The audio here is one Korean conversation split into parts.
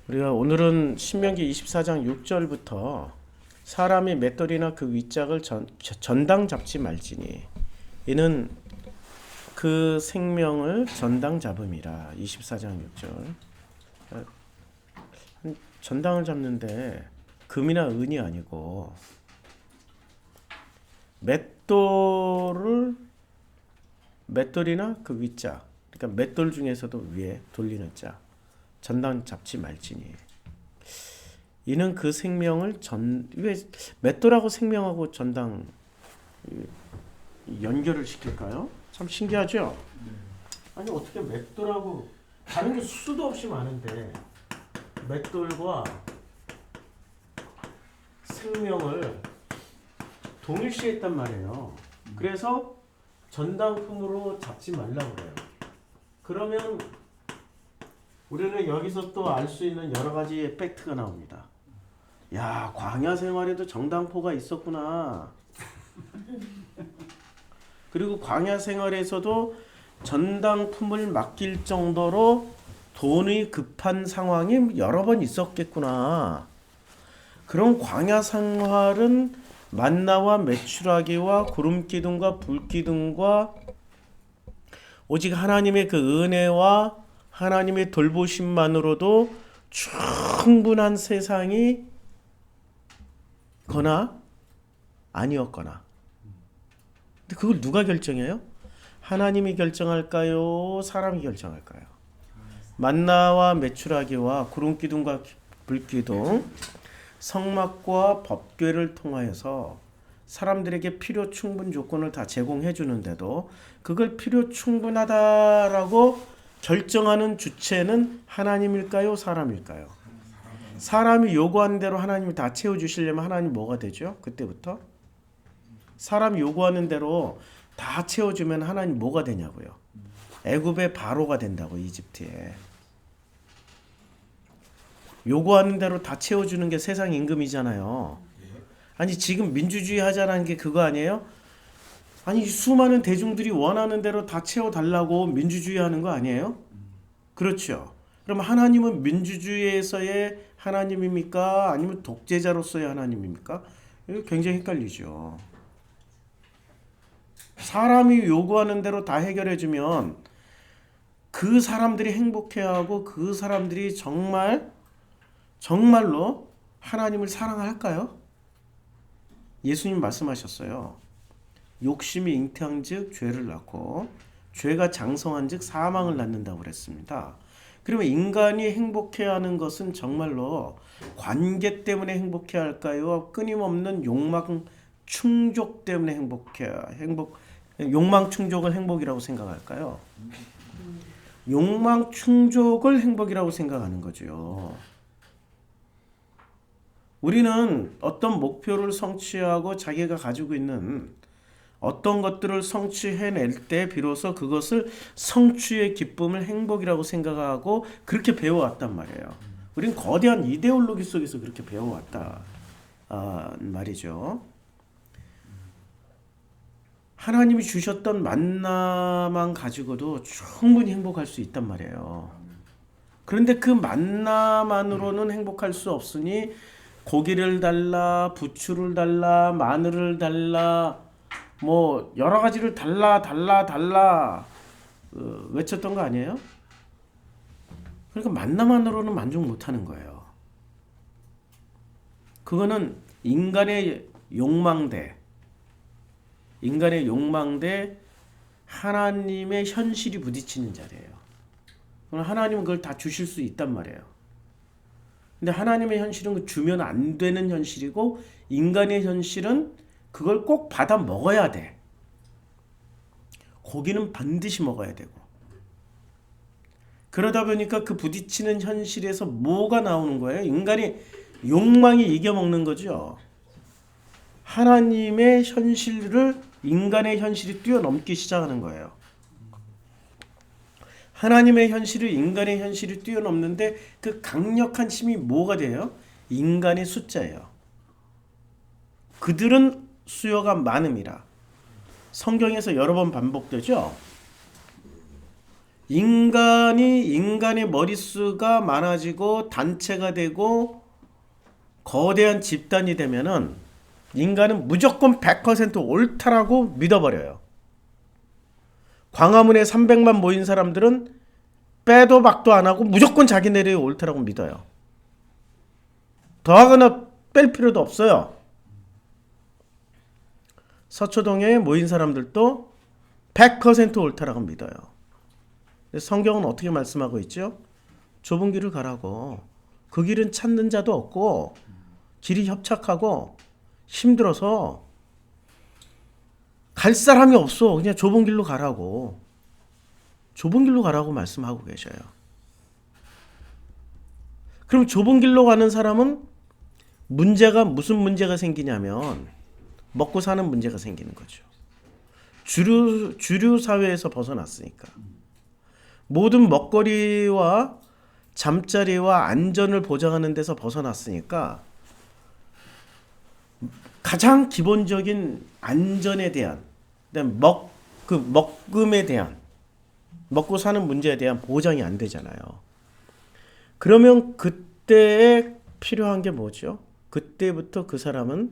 우리가 오늘은 신명기 24장 6절부터 사람이 맷돌이나 그 윗짝을 전당 잡지 말지니 이는 그 생명을 전당 잡음이라. 24장 6절. 전당을 잡는데 금이나 은이 아니고 맷돌이나 그 윗짝, 그러니까 맷돌 중에서도 위에 돌리는 짝, 전당 잡지 말지니 이는 그 생명을 왜 맷돌하고 생명하고 전당 연결을 시킬까요? 참 신기하죠? 아니 어떻게 맷돌하고 다른 게 수도 없이 많은데 맷돌과 생명을 동일시했단 말이에요. 그래서 전당품으로 잡지 말라고 그래요. 그러면 우리는 여기서 또 알 수 있는 여러 가지 팩트가 나옵니다. 야, 광야 생활에도 정당포가 있었구나. 그리고 광야 생활에서도 전당품을 맡길 정도로 돈이 급한 상황이 여러 번 있었겠구나. 그런 광야 생활은 만나와 메추라기와 구름 기둥과 불 기둥과 오직 하나님의 그 은혜와 하나님의 돌보심만으로도 충분한 세상이 거나 아니었거나. 근데 그걸 누가 결정해요? 하나님이 결정할까요? 사람이 결정할까요? 만나와 메추라기와 구름 기둥과 불 기둥, 성막과 법궤를 통하여서 사람들에게 필요 충분 조건을 다 제공해 주는데도 그걸 필요 충분하다라고 결정하는 주체는 하나님일까요? 사람일까요? 사람이 요구하는 대로 하나님이 다 채워주시려면 하나님 뭐가 되죠? 그때부터? 사람이 요구하는 대로 다 채워주면 하나님 뭐가 되냐고요? 애굽의 바로가 된다고. 이집트에 요구하는 대로 다 채워주는 게 세상 임금이잖아요. 아니 지금 민주주의 하자라는 게 그거 아니에요? 아니 수많은 대중들이 원하는 대로 다 채워달라고 민주주의 하는 거 아니에요? 그렇죠. 그럼 하나님은 민주주의에서의 하나님입니까? 아니면 독재자로서의 하나님입니까? 이거 굉장히 헷갈리죠. 사람이 요구하는 대로 다 해결해주면 그 사람들이 행복해하고 그 사람들이 정말로 하나님을 사랑할까요? 예수님 말씀하셨어요. 욕심이 잉태한즉 죄를 낳고 죄가 장성한즉 사망을 낳는다고 그랬습니다. 그러면 인간이 행복해하는 것은 정말로 관계 때문에 행복해할까요? 끊임없는 욕망 충족 때문에 욕망 충족을 행복이라고 생각할까요? 욕망 충족을 행복이라고 생각하는 거죠. 우리는 어떤 목표를 성취하고 자기가 가지고 있는 어떤 것들을 성취해낼 때 비로소 그것을 성취의 기쁨을 행복이라고 생각하고 그렇게 배워왔단 말이에요. 우리는 거대한 이데올로기 속에서 그렇게 배워왔다 말이죠. 하나님이 주셨던 만나만 가지고도 충분히 행복할 수 있단 말이에요. 그런데 그 만나만으로는 행복할 수 없으니 고기를 달라, 부추를 달라, 마늘을 달라, 뭐 여러 가지를 달라 외쳤던 거 아니에요? 그러니까 만나만으로는 만족 못하는 거예요. 그거는 인간의 욕망 대 하나님의 현실이 부딪히는 자리예요. 하나님은 그걸 다 주실 수 있단 말이에요. 근데 하나님의 현실은 주면 안 되는 현실이고 인간의 현실은 그걸 꼭 받아 먹어야 돼. 고기는 반드시 먹어야 되고. 그러다 보니까 그 부딪히는 현실에서 뭐가 나오는 거예요? 인간이 욕망이 이겨먹는 거죠. 하나님의 현실을 인간의 현실이 뛰어넘기 시작하는 거예요. 하나님의 현실을 인간의 현실이 뛰어넘는데 그 강력한 힘이 뭐가 돼요? 인간의 숫자예요. 그들은 수요가 많음이라. 성경에서 여러 번 반복되죠. 인간의 머릿수가 많아지고 단체가 되고 거대한 집단이 되면은 인간은 무조건 100% 옳다라고 믿어버려요. 광화문에 300만 모인 사람들은 빼도 박도 안 하고 무조건 자기네들이 옳다라고 믿어요. 더하거나 뺄 필요도 없어요. 서초동에 모인 사람들도 100% 옳다라고 믿어요. 성경은 어떻게 말씀하고 있죠? 좁은 길을 가라고. 그 길은 찾는 자도 없고 길이 협착하고 힘들어서 갈 사람이 없어. 그냥 좁은 길로 가라고. 좁은 길로 가라고 말씀하고 계셔요. 그럼 좁은 길로 가는 사람은 무슨 문제가 생기냐면 먹고 사는 문제가 생기는 거죠. 주류 사회에서 벗어났으니까. 모든 먹거리와 잠자리와 안전을 보장하는 데서 벗어났으니까 가장 기본적인 안전에 대한, 먹금에 대한, 먹고 사는 문제에 대한 보장이 안 되잖아요. 그러면 그때에 필요한 게 뭐죠? 그때부터 그 사람은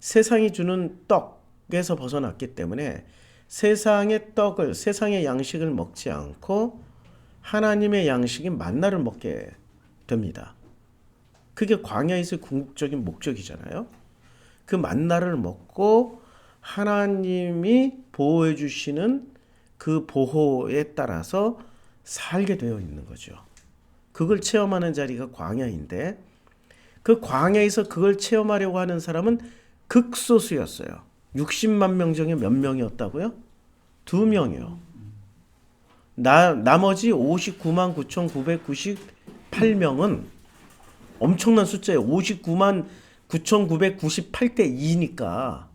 세상이 주는 떡에서 벗어났기 때문에 세상의 떡을, 세상의 양식을 먹지 않고 하나님의 양식인 만나를 먹게 됩니다. 그게 광야에서의 궁극적인 목적이잖아요. 그 만나를 먹고 하나님이 보호해 주시는 그 보호에 따라서 살게 되어 있는 거죠. 그걸 체험하는 자리가 광야인데 그 광야에서 그걸 체험하려고 하는 사람은 극소수였어요. 60만 명 중에 몇 명이었다고요? 2명이요. 나머지 59만 9,998명은 엄청난 숫자예요. 59만 9,998대 2니까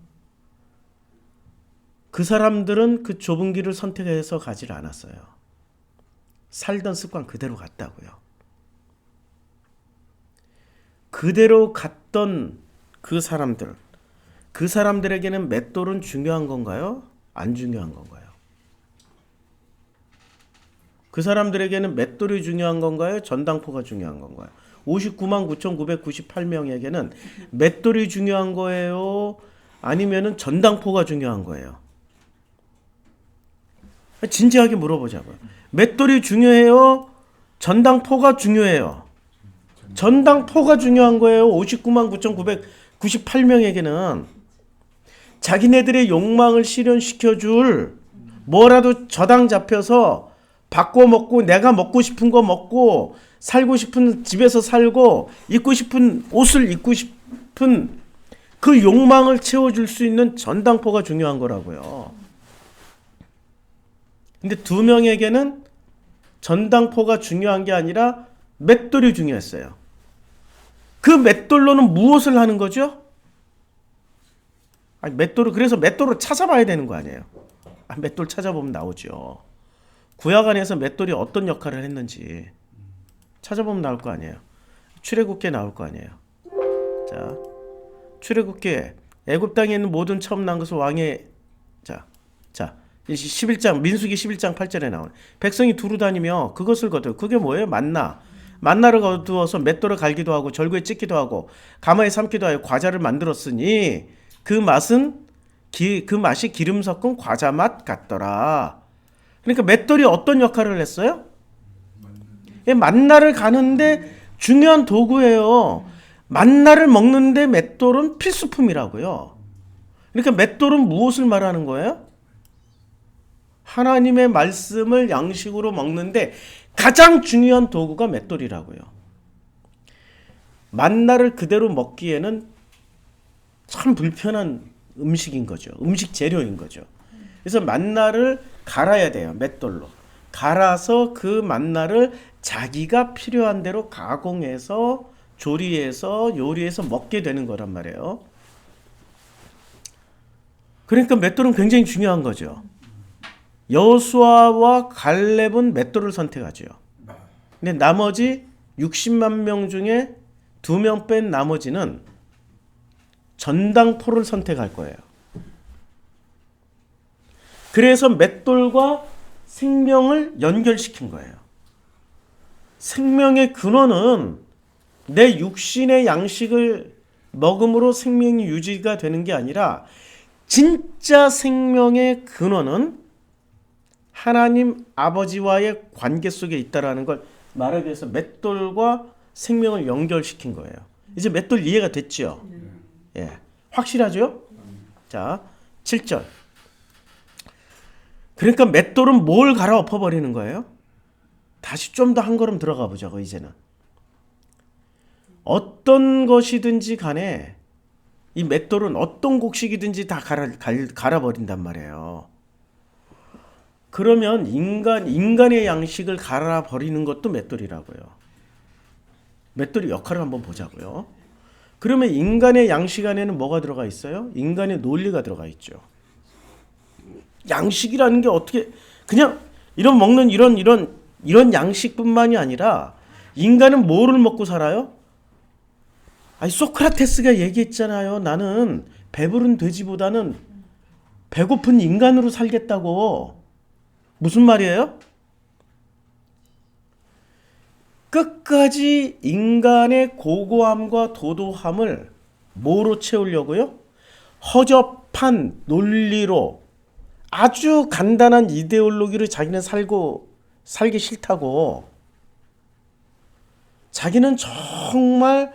그 사람들은 그 좁은 길을 선택해서 가지를 않았어요. 살던 습관 그대로 갔다고요. 그대로 갔던 그 사람들에게는 맷돌은 중요한 건가요? 안 중요한 건가요? 그 사람들에게는 맷돌이 중요한 건가요? 전당포가 중요한 건가요? 59만 9,998명에게는 맷돌이 중요한 거예요? 아니면은 전당포가 중요한 거예요? 진지하게 물어보자고요. 맷돌이 중요해요? 전당포가 중요해요? 전당포가 중요한 거예요. 59만 9,998명에게는 자기네들의 욕망을 실현시켜줄 뭐라도 저당 잡혀서 바꿔 먹고 내가 먹고 싶은 거 먹고 살고 싶은 집에서 살고 입고 싶은 옷을 입고 싶은 그 욕망을 채워줄 수 있는 전당포가 중요한 거라고요. 근데 2명에게는 전당포가 중요한 게 아니라 맷돌이 중요했어요. 그 맷돌로는 무엇을 하는 거죠? 그래서 맷돌을 찾아봐야 되는 거 아니에요? 맷돌 찾아보면 나오죠. 구약 안에서 맷돌이 어떤 역할을 했는지 찾아보면 나올 거 아니에요. 출애굽기에 나올 거 아니에요. 자, 출애굽기에 애굽 땅에 있는 모든 처음 난 것을 왕의 11장 민수기 11장 8절에 나오는 백성이 두루 다니며 그것을 거두어. 그게 뭐예요? 만나를 거두어서 맷돌을 갈기도 하고 절구에 찢기도 하고 가마에 삶기도 하여 과자를 만들었으니 그 맛이 기름 섞은 과자 맛 같더라. 그러니까 맷돌이 어떤 역할을 했어요? 만나를 가는데 중요한 도구예요. 만나를 먹는데 맷돌은 필수품이라고요. 그러니까 맷돌은 무엇을 말하는 거예요? 하나님의 말씀을 양식으로 먹는데 가장 중요한 도구가 맷돌이라고요. 만나를 그대로 먹기에는 참 불편한 음식인 거죠. 음식 재료인 거죠. 그래서 만나를 갈아야 돼요. 맷돌로. 갈아서 그 만나를 자기가 필요한 대로 가공해서 조리해서 요리해서 먹게 되는 거란 말이에요. 그러니까 맷돌은 굉장히 중요한 거죠. 여호수아와 갈렙은 맷돌을 선택하죠. 근데 나머지 60만 명 중에 2명 뺀 나머지는 전당포를 선택할 거예요. 그래서 맷돌과 생명을 연결시킨 거예요. 생명의 근원은 내 육신의 양식을 먹음으로 생명이 유지가 되는 게 아니라 진짜 생명의 근원은 하나님 아버지와의 관계 속에 있다라는 걸 말하기 위해서 맷돌과 생명을 연결시킨 거예요. 이제 맷돌 이해가 됐죠? 예. 확실하죠? 자, 7절. 그러니까 맷돌은 뭘 갈아엎어 버리는 거예요? 다시 좀 더 한 걸음 들어가 보자고 이제는. 어떤 것이든지 간에 이 맷돌은 어떤 곡식이든지 다 갈아버린단 말이에요. 그러면 인간의 양식을 갈아버리는 것도 맷돌이라고요. 맷돌의 역할을 한번 보자고요. 그러면 인간의 양식 안에는 뭐가 들어가 있어요? 인간의 논리가 들어가 있죠. 양식이라는 게 어떻게 그냥 먹는 이런 양식뿐만이 아니라 인간은 뭐를 먹고 살아요? 아니 소크라테스가 얘기했잖아요. 나는 배부른 돼지보다는 배고픈 인간으로 살겠다고. 무슨 말이에요? 끝까지 인간의 고고함과 도도함을 뭐로 채우려고요? 허접한 논리로 아주 간단한 이데올로기로 자기는 살기 싫다고. 자기는 정말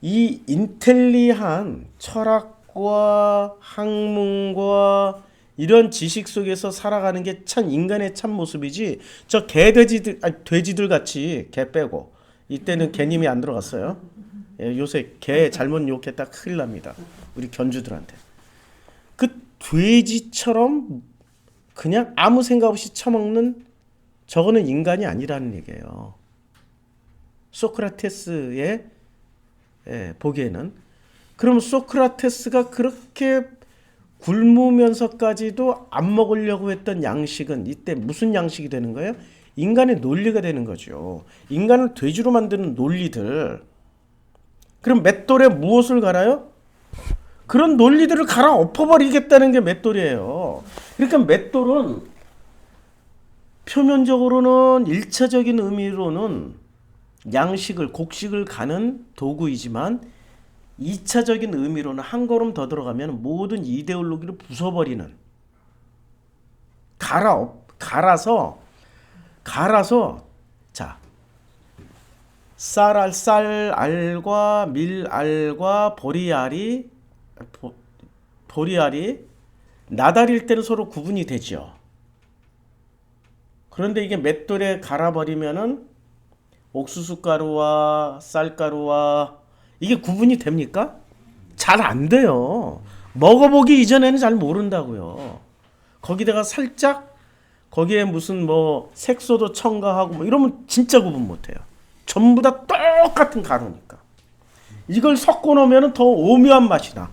이 인텔리한 철학과 학문과 이런 지식 속에서 살아가는 게 참 인간의 참 모습이지. 저 돼지들 같이 개 빼고 이때는 개님이 안 들어갔어요. 예, 요새 개 잘못 욕했다 큰일 납니다. 우리 견주들한테. 그 돼지처럼 그냥 아무 생각 없이 처먹는 저거는 인간이 아니라는 얘기예요. 소크라테스의 보기에는. 그럼 소크라테스가 그렇게 굶으면서까지도 안 먹으려고 했던 양식은 이때 무슨 양식이 되는 거예요? 인간의 논리가 되는 거죠. 인간을 돼지로 만드는 논리들. 그럼 맷돌에 무엇을 갈아요? 그런 논리들을 갈아 엎어버리겠다는 게 맷돌이에요. 그러니까 맷돌은 표면적으로는 1차적인 의미로는 양식을, 곡식을 가는 도구이지만 2차적인 의미로는 한 걸음 더 들어가면 모든 이데올로기를 부숴버리는, 갈아서 자, 쌀알과 밀알과 보리알이 나달일 때는 서로 구분이 되죠. 그런데 이게 맷돌에 갈아버리면은 옥수수 가루와 쌀가루와 이게 구분이 됩니까? 잘 안 돼요. 먹어보기 이전에는 잘 모른다고요. 거기다가 살짝 거기에 무슨 뭐 색소도 첨가하고 뭐 이러면 진짜 구분 못해요. 전부 다 똑같은 가루니까. 이걸 섞어 놓으면 더 오묘한 맛이 나.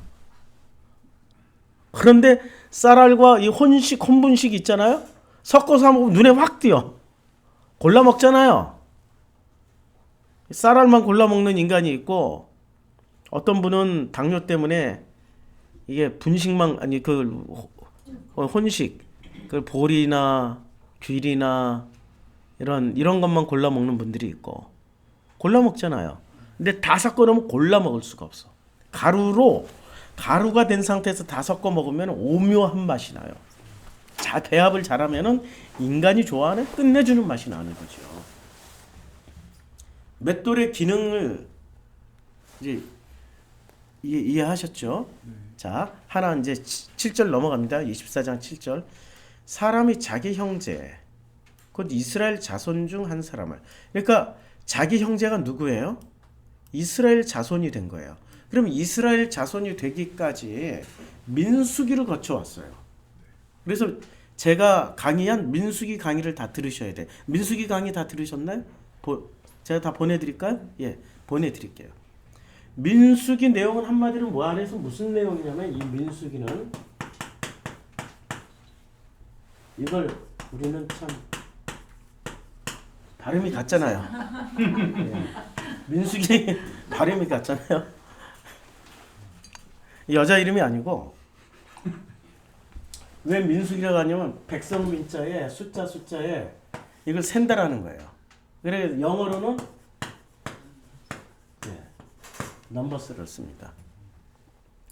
그런데 쌀알과 이 혼분식 있잖아요. 섞어서 먹으면 눈에 확 띄어. 골라 먹잖아요. 쌀알만 골라 먹는 인간이 있고, 어떤 분은 당뇨 때문에 이게 분식만 아니 그 혼식, 그 보리나 귤이나 이런 것만 골라 먹는 분들이 있고, 골라 먹잖아요. 근데 다 섞어 놓으면 골라 먹을 수가 없어. 가루가 된 상태에서 다 섞어 먹으면 오묘한 맛이 나요. 배합을 잘하면은 인간이 좋아하는 끝내주는 맛이 나는 거죠. 맷돌의 기능을 이제 이해하셨죠? 자, 하나 이제 7절 넘어갑니다. 24장 7절. 사람이 자기 형제, 곧 이스라엘 자손 중 한 사람을. 그러니까 자기 형제가 누구예요? 이스라엘 자손이 된 거예요. 그럼 이스라엘 자손이 되기까지 민수기를 거쳐왔어요. 그래서 제가 강의한 민수기 강의를 다 들으셔야 돼. 민수기 강의 다 들으셨나요? 제가 다 보내드릴까요? 예, 보내드릴게요. 민수기 내용은 한마디로 뭐 안에서 무슨 내용이냐면, 이 민수기는 이걸 우리는 참 발음이 같잖아요. 예. 민수기 발음이 같잖아요. 여자 이름이 아니고 왜 민수기라고 하냐면 백성 민자에 숫자에 이걸 센다라는 거예요. 그래 영어로는 넘버스를 씁니다.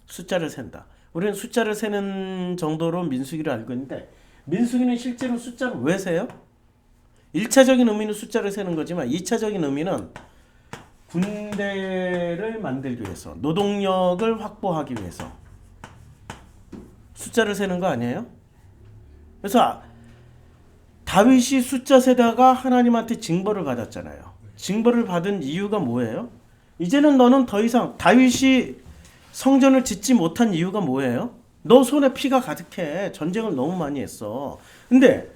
숫자를 센다. 우리는 숫자를 세는 정도로 민수기를 알고 있는데 민수기는 실제로 숫자를 왜 세요? 1차적인 의미는 숫자를 세는 거지만 2차적인 의미는 군대를 만들기 위해서 노동력을 확보하기 위해서 숫자를 세는 거 아니에요? 그래서 다윗이 숫자 세다가 하나님한테 징벌을 받았잖아요. 징벌을 받은 이유가 뭐예요? 이제는 너는 더 이상 다윗이 성전을 짓지 못한 이유가 뭐예요? 너 손에 피가 가득해. 전쟁을 너무 많이 했어. 근데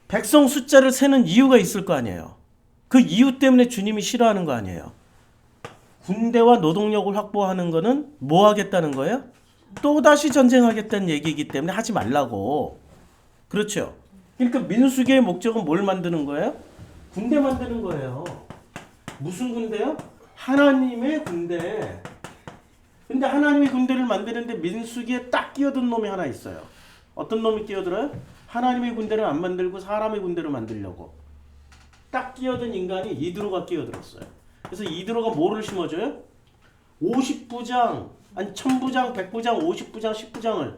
백성 숫자를 세는 이유가 있을 거 아니에요. 그 이유 때문에 주님이 싫어하는 거 아니에요. 군대와 노동력을 확보하는 거는 뭐 하겠다는 거예요? 또다시 전쟁하겠다는 얘기이기 때문에 하지 말라고. 그렇죠. 그러니까 민수기의 목적은 뭘 만드는 거예요? 군대 만드는 거예요. 무슨 군대요? 하나님의 군대. 근데 하나님의 군대를 만드는데 민수기에 딱 끼어든 놈이 하나 있어요. 어떤 놈이 끼어들어요? 하나님의 군대를 안 만들고 사람의 군대를 만들려고. 딱 끼어든 인간이 이드로가 끼어들었어요. 그래서 이드로가 뭐를 심어줘요? 50부장, 아니 1000부장, 100부장, 50부장, 10부장을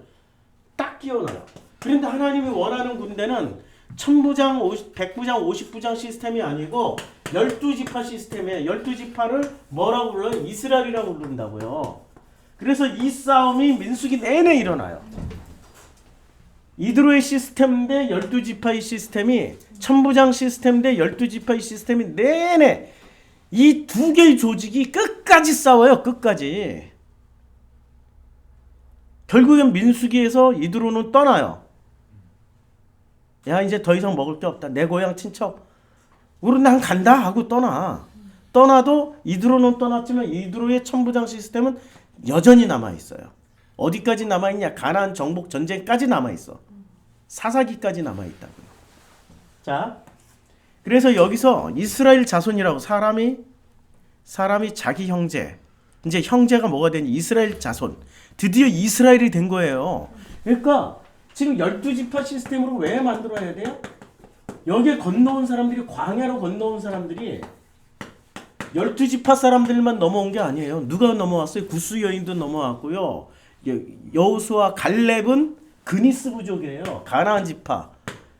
딱 끼워넣어요. 그런데 하나님이 원하는 군대는 1000부장, 100부장, 50부장 시스템이 아니고 12지파 시스템이에요. 12지파를 뭐라고 불러요? 이스라엘이라고 부른다고요. 그래서 이 싸움이 민수기 내내 일어나요. 이드로의 시스템 대 12지파의 시스템이 1000부장 시스템 대 12지파의 시스템이 내내 이 두 개의 조직이 끝까지 싸워요. 끝까지. 결국엔 민수기에서 이드로는 떠나요. 야 이제 더 이상 먹을 게 없다. 내 고향 친척 우리 난 간다 하고 떠나. 떠나도 이드로는 떠났지만 이드로의 1000부장 시스템은 여전히 남아있어요. 어디까지 남아있냐? 가나안 정복 전쟁까지 남아있어. 사사기까지 남아있다고요. 자, 그래서 여기서 이스라엘 자손이라고 사람이 자기 형제, 이제 형제가 뭐가 되니? 이스라엘 자손. 드디어 이스라엘이 된 거예요. 그러니까 지금 12지파 시스템으로 왜 만들어야 돼요? 여기에 건너온 사람들이, 광야로 건너온 사람들이 12지파 사람들만 넘어온 게 아니에요. 누가 넘어왔어요? 구스 여인도 넘어왔고요. 여호수아 갈렙은 그니스 부족이에요. 가나안 지파.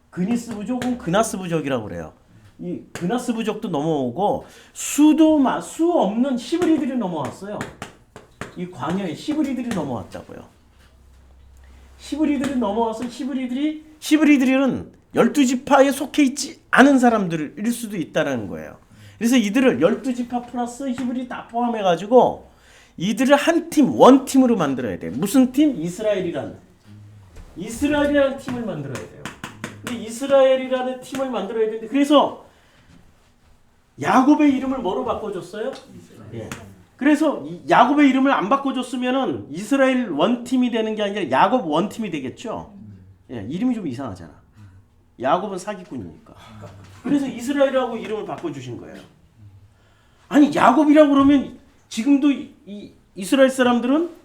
그니스 부족은 그나스 부족이라고 그래요. 이 그나스 부족도 넘어오고 수 없는 히브리들이 넘어왔어요. 이 광야에 히브리들이 넘어왔다고요. 히브리들이 넘어와서 히브리들은 12지파에 속해 있지 않은 사람들일 수도 있다는 거예요. 그래서 이들을 12지파 플러스 히브리 다 포함해가지고 이들을 한 팀, 원팀으로 만들어야 돼요. 무슨 팀? 이스라엘이라는 팀을 만들어야 돼요. 근데 이스라엘이라는 팀을 만들어야 되는데 그래서 야곱의 이름을 뭐로 바꿔줬어요? 예. 그래서 야곱의 이름을 안 바꿔줬으면은 이스라엘 원팀이 되는 게 아니라 야곱 원팀이 되겠죠. 예, 이름이 좀 이상하잖아. 야곱은 사기꾼이니까. 그래서 이스라엘이라고 이름을 바꿔주신 거예요. 아니 야곱이라고 그러면 지금도 이 이스라엘 사람들은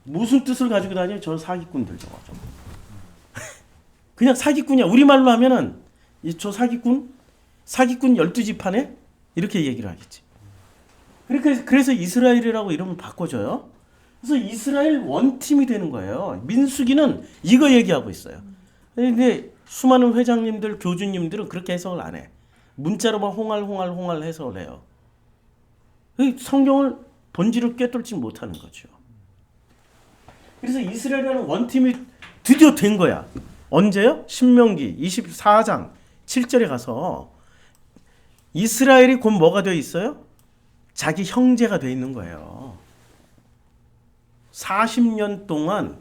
무슨 뜻을 가지고 다녀요? 저 사기꾼들 저거. 그냥 사기꾼이야. 우리말로 하면은 저 사기꾼 12지파네? 이렇게 얘기를 하겠지. 그래서 이스라엘이라고 이름을 바꿔줘요. 그래서 이스라엘 원팀이 되는 거예요. 민수기는 이거 얘기하고 있어요. 근데 수많은 회장님들, 교주님들은 그렇게 해석을 안 해. 문자로만 홍알 해석을 해요. 성경을 본질을 꿰뚫지 못하는 거죠. 그래서 이스라엘이라는 원팀이 드디어 된 거야. 언제요? 신명기 24장 7절에 가서 이스라엘이 곧 뭐가 되어 있어요? 자기 형제가 되어 있는 거예요. 40년 동안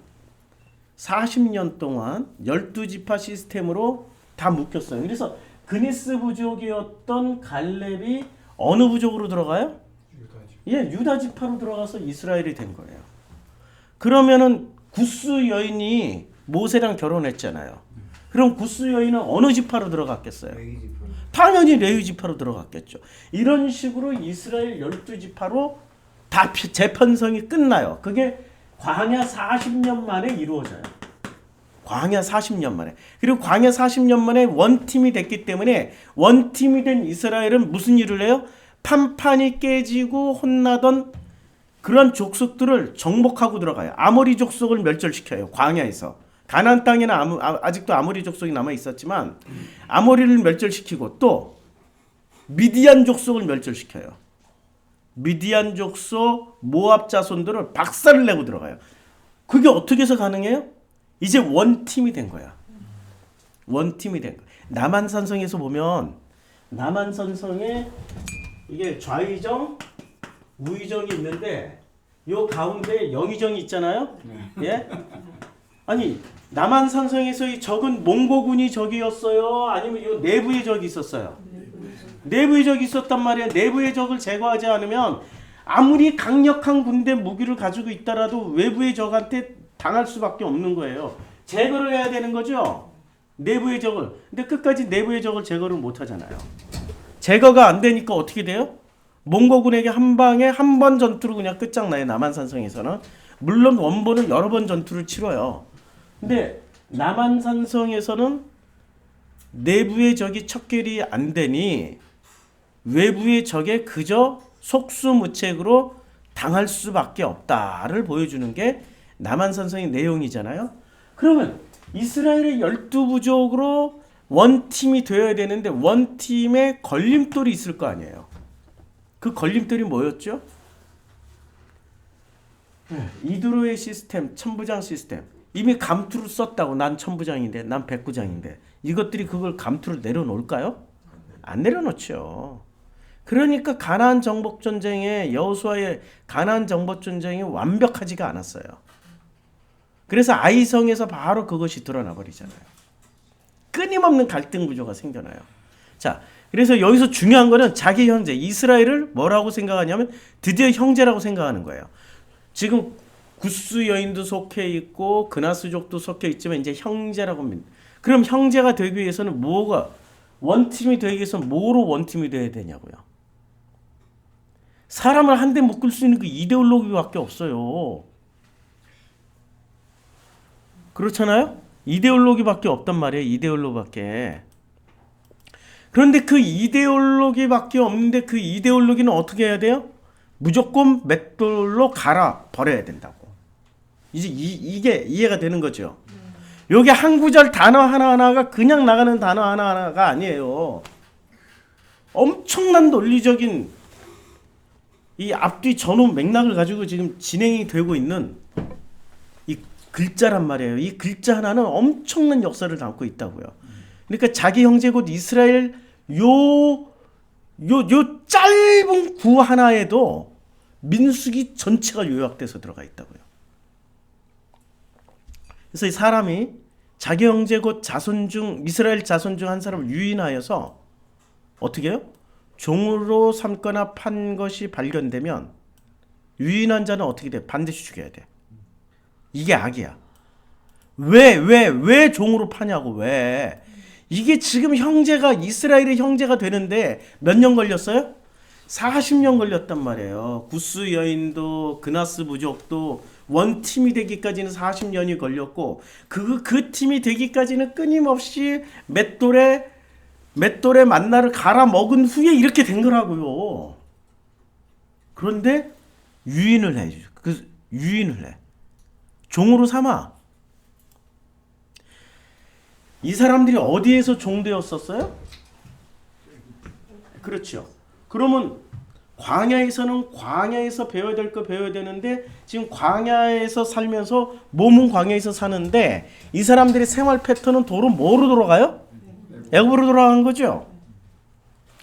12지파 시스템으로 다 묶였어요. 그래서 그니스 부족이었던 갈렙이 어느 부족으로 들어가요? 유다 지파로 들어가서 이스라엘이 된 거예요. 그러면은 구스 여인이 모세랑 결혼했잖아요. 그럼 구스 여인은 어느 지파로 들어갔겠어요? 당연히 레위 지파로 들어갔겠죠. 이런 식으로 이스라엘 12지파로 다 재편성이 끝나요. 그게 광야 40년 만에 이루어져요. 광야 40년 만에. 그리고 광야 40년 만에 원팀이 됐기 때문에 원팀이 된 이스라엘은 무슨 일을 해요? 판판이 깨지고 혼나던 그런 족속들을 정복하고 들어가요. 아모리 족속을 멸절시켜요. 광야에서. 가나안 땅에는 아직도 아모리 족속이 남아 있었지만 아모리를 멸절시키고 또 미디안 족속을 멸절시켜요. 미디안 족속 모압 자손들을 박살을 내고 들어가요. 그게 어떻게 해서 가능해요? 이제 원팀이 된 거야. 원팀이 된 거야. 남한산성에서 보면 남한산성에 이게 좌의정, 우의정이 있는데 요 가운데 영의정이 있잖아요. 예? 아니 남한산성에서 이 적은 몽고군이 적이었어요? 아니면 요 내부의 적이 있었어요? 내부의 적이 있었단 말이에요. 내부의 적을 제거하지 않으면 아무리 강력한 군대 무기를 가지고 있더라도 외부의 적한테 당할 수밖에 없는 거예요. 제거를 해야 되는 거죠. 내부의 적을. 근데 끝까지 내부의 적을 제거를 못 하잖아요. 제거가 안 되니까 어떻게 돼요? 몽고군에게 한 방에 한 번 전투로 그냥 끝장나요. 남한산성에서는. 물론 원본은 여러 번 전투를 치러요. 근데 남한산성에서는 내부의 적이 척결이 안 되니 외부의 적에 그저 속수무책으로 당할 수밖에 없다를 보여주는 게 남한산성의 내용이잖아요. 그러면 이스라엘의 12부족으로 원팀이 되어야 되는데 원팀에 걸림돌이 있을 거 아니에요. 그 걸림돌이 뭐였죠? 이드로의 시스템, 천부장 시스템. 이미 감투를 썼다고. 난 천부장인데, 난 백부장인데. 이것들이 그걸 감투를 내려놓을까요? 안 내려놓죠. 그러니까 가나안 정복 전쟁에 여호수아의 가나안 정복 전쟁이 완벽하지가 않았어요. 그래서 아이성에서 바로 그것이 드러나 버리잖아요. 끊임없는 갈등 구조가 생겨나요. 자, 그래서 여기서 중요한 거는 자기 형제 이스라엘을 뭐라고 생각하냐면 드디어 형제라고 생각하는 거예요. 지금 구스 여인도 속해 있고 그나스족도 속해 있지만 이제 형제라고 합니다. 그럼 형제가 되기 위해서는 뭐가 원팀이 되기 위해서는 뭐로 원팀이 돼야 되냐고요. 사람을 한데 묶을 수 있는 그 이데올로기밖에 없어요. 그렇잖아요? 이데올로기밖에 없단 말이에요. 이데올로기밖에. 그런데 그 이데올로기밖에 없는데 그 이데올로기는 어떻게 해야 돼요? 무조건 맷돌로 갈아 버려야 된다고. 이제 이게 이해가 되는 거죠. 여기 한 구절 단어 하나하나가 그냥 나가는 단어 하나하나가 아니에요. 엄청난 논리적인 이 앞뒤 전후 맥락을 가지고 지금 진행이 되고 있는 이 글자란 말이에요. 이 글자 하나는 엄청난 역사를 담고 있다고요. 그러니까 자기 형제 곧 이스라엘 요 짧은 구 하나에도 민수기 전체가 요약돼서 들어가 있다고요. 그래서 이 사람이 자기 형제 곧 자손 중 이스라엘 자손 중 한 사람을 유인하여서 어떻게 해요? 종으로 삼거나 판 것이 발견되면 유인한 자는 어떻게 돼? 반드시 죽여야 돼. 이게 악이야. 왜 종으로 파냐고. 왜? 이게 지금 형제가 이스라엘의 형제가 되는데 몇 년 걸렸어요? 40년 걸렸단 말이에요. 구스 여인도 그나스 부족도 원팀이 되기까지는 40년이 걸렸고 그 팀이 되기까지는 끊임없이 맷돌에 만나를 갈아 먹은 후에 이렇게 된 거라고요. 그런데 유인을 해. 유인을 해. 종으로 삼아. 이 사람들이 어디에서 종되었었어요? 그렇죠. 그러면 광야에서는 광야에서 배워야 될 거 배워야 되는데 지금 광야에서 살면서 몸은 광야에서 사는데 이 사람들의 생활 패턴은 도로 뭐로 돌아가요? 애굽으로 돌아간 거죠.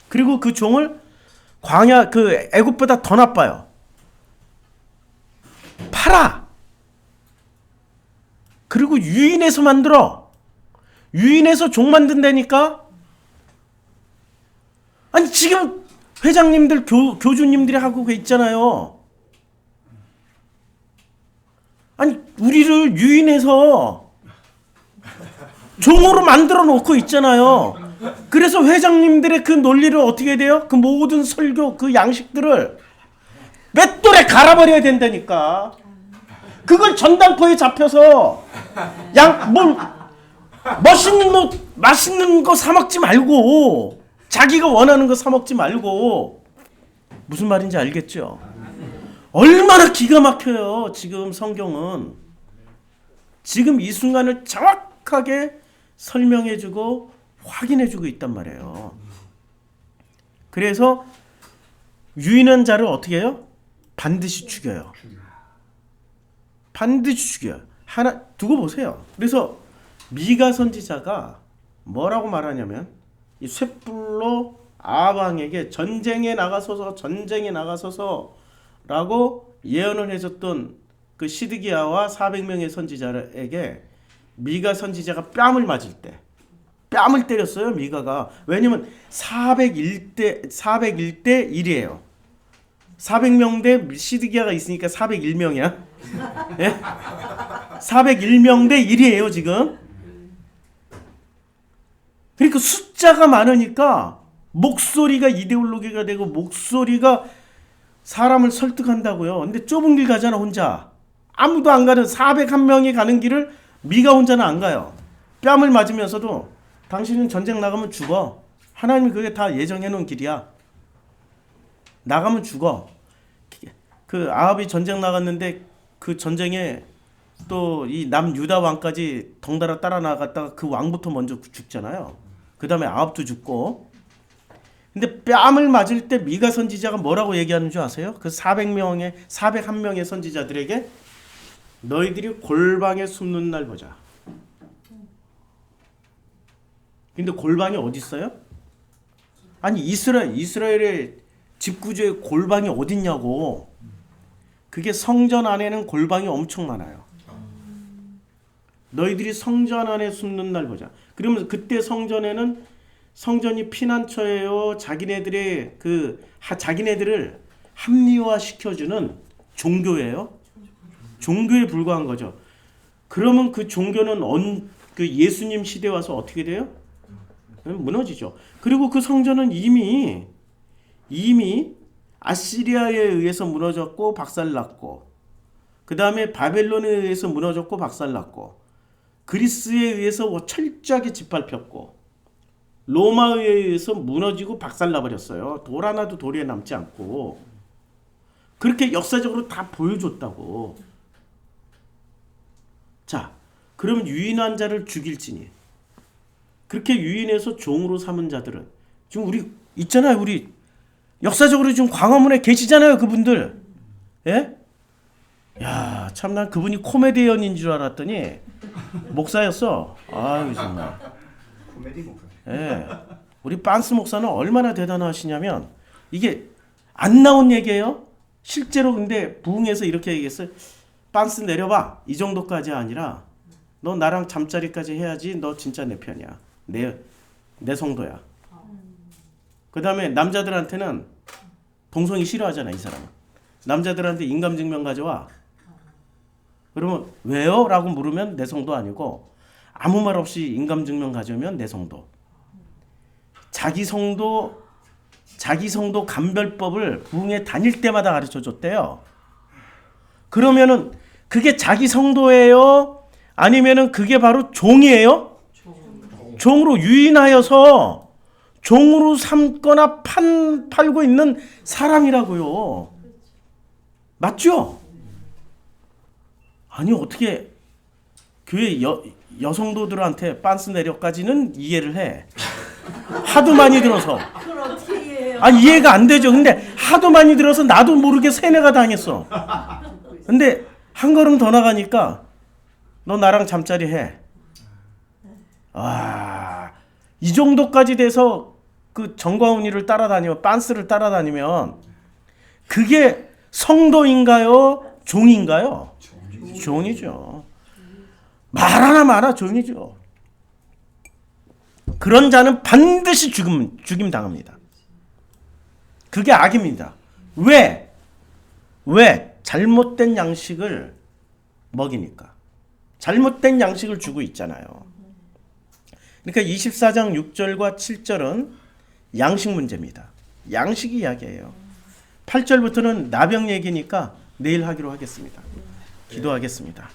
그리고 그 종을 광야 그 애굽보다 더 나빠요. 팔아. 그리고 유인해서 만들어. 유인해서 종 만든다니까. 아니 지금 회장님들 교주님들이 하고 있잖아요. 아니 우리를 유인해서 종으로 만들어 놓고 있잖아요. 그래서 회장님들의 그 논리를 어떻게 돼요? 그 모든 설교 그 양식들을 맷돌에 갈아버려야 된다니까. 그걸 전당포에 잡혀서 뭘 맛있는 거 사 먹지 말고 자기가 원하는 거 사 먹지 말고 무슨 말인지 알겠죠? 얼마나 기가 막혀요. 지금 성경은 지금 이 순간을 정확하게 설명해주고 확인해주고 있단 말이에요. 그래서 유인한 자를 어떻게 해요? 반드시 죽여요. 반드시 죽여요. 하나 두고 보세요. 그래서 미가 선지자가 뭐라고 말하냐면 이 쇳불로 아방에게 전쟁에 나가소서라고 예언을 해줬던 그 시드기야와 400명의 선지자에게 미가 선지자가 뺨을 맞을 때 뺨을 때렸어요. 미가가. 왜냐면 401대 1이에요. 400명 대 시드기야가 있으니까 401명이야. 예? 401명 대 1이에요, 지금. 그러니까 숫자가 많으니까 목소리가 이데올로기가 되고 목소리가 사람을 설득한다고요. 근데 좁은 길 가잖아, 혼자. 아무도 안 가는 401명이 가는 길을 미가 혼자는 안 가요. 뺨을 맞으면서도 당신은 전쟁 나가면 죽어. 하나님이 그게 다 예정해 놓은 길이야. 나가면 죽어. 그 아합이 전쟁 나갔는데 그 전쟁에 또 이 남유다 왕까지 덩달아 따라 나갔다가 그 왕부터 먼저 죽잖아요. 그 다음에 아합도 죽고. 근데 뺨을 맞을 때 미가 선지자가 뭐라고 얘기하는 줄 아세요? 그 401명의 선지자들에게 너희들이 골방에 숨는 날 보자. 근데 골방이 어디 있어요? 아니 이스라엘의 집구조에 골방이 어딨냐고. 그게 성전 안에는 골방이 엄청 많아요. 너희들이 성전 안에 숨는 날 보자. 그러면 그때 성전이 피난처예요. 자기네들을 합리화 시켜주는 종교예요. 종교에 불과한 거죠. 그러면 그 종교는 그 예수님 시대 와서 어떻게 돼요? 무너지죠. 그리고 그 성전은 이미 아시리아에 의해서 무너졌고 박살났고, 그 다음에 바벨론에 의해서 무너졌고 박살났고, 그리스에 의해서 철저하게 짓밟혔고, 로마에 의해서 무너지고 박살나버렸어요. 돌 하나도 도리에 남지 않고. 그렇게 역사적으로 다 보여줬다고. 자, 그럼 유인한 자를 죽일지니. 그렇게 유인해서 종으로 삼은 자들은 지금 우리 있잖아요. 우리 역사적으로 지금 광화문에 계시잖아요. 그분들. 예? 야, 참 난 그분이 코미디언인 줄 알았더니 목사였어. 아유, 정말. 코미디 목사. 예. 우리 빤스 목사는 얼마나 대단하시냐면 이게 안 나온 얘기예요. 실제로 근데 부흥에서 이렇게 얘기했어요. 빤스 내려봐. 이 정도까지 아니라 너 나랑 잠자리까지 해야지. 너 진짜 내 편이야. 내 성도야. 그 다음에 남자들한테는 동성이 싫어하잖아. 이 사람은. 남자들한테 인감증명 가져와. 그러면 왜요? 라고 물으면 내 성도 아니고, 아무 말 없이 인감증명 가져오면 내 성도. 자기 성도 감별법을 부흥회 다닐 때마다 가르쳐 줬대요. 그러면은 그게 자기 성도예요? 아니면은 그게 바로 종이에요? 종으로 유인하여서 종으로 삼거나 팔고 있는 사람이라고요. 맞죠? 아니 어떻게 교회 여성도들한테 빤스 내려까지는 이해를 해. 하도 많이 들어서. 이해가 안 되죠. 근데 하도 많이 들어서 나도 모르게 세뇌가 당했어. 근데 한 걸음 더 나가니까 너 나랑 잠자리 해. 이 정도까지 돼서 그 정광훈이를 따라다니면, 빤스를 따라다니면 그게 성도인가요? 종인가요? 종이죠. 말 하나 마나 종이죠. 그런 자는 반드시 죽임 당합니다. 그게 악입니다. 왜? 잘못된 양식을 먹이니까. 잘못된 양식을 주고 있잖아요. 그러니까 24장 6절과 7절은 양식 문제입니다. 양식 이야기예요. 8절부터는 나병 얘기니까 내일 하기로 하겠습니다. 기도하겠습니다.